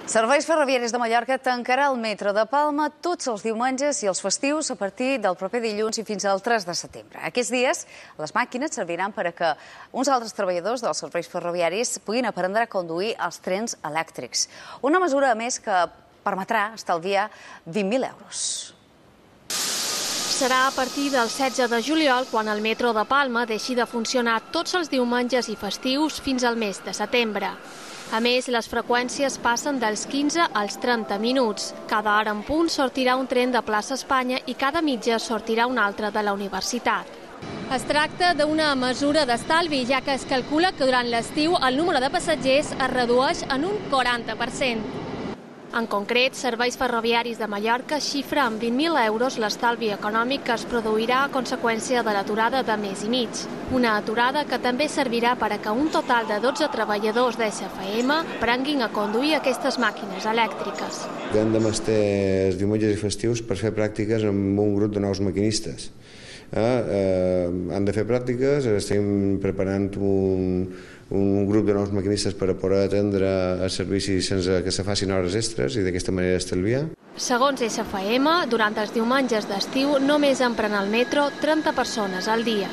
Serveis Ferroviaris de Mallorca tancarà el metro de Palma tots els diumenges i els festius a partir del proper dilluns i fins al 3 de setembre. Aquests dies, les màquines serviran per a que uns altres treballadors dels serveis ferroviaris puguin aprendre a conduir els trens elèctrics. Una mesura, a més, que permetrà estalviar 20.000 euros. Serà a partir del 16 de juliol quan el metro de Palma deixi de funcionar tots els diumenges i festius fins al mes de setembre. A més, les freqüències passen dels 15 als 30 minuts. Cada hora en punt sortirà un tren de Plaça Espanya i cada mitja sortirà un altre de la universitat. Es tracta d'una mesura d'estalvi, ja que es calcula que durant l'estiu el número de passatgers es redueix en un 40%. En concret, Serveis Ferroviaris de Mallorca xifra en 20.000 euros l'estalvi econòmic que es produirà a conseqüència de l'aturada de mes i mig. Una aturada que també servirà per a que un total de 12 treballadors d'SFM aprenguin a conduir aquestes màquines elèctriques. Hem de estar els diumenges i festius per fer pràctiques amb un grup de nous maquinistes. Han de fer pràctiques, estem preparant un grup de nous maquinistes per a poder atendre els servicis sense que se facin hores extres i d'aquesta manera estalviar. Segons SFM, durant els diumenges d'estiu només empren el metro 30 persones al dia.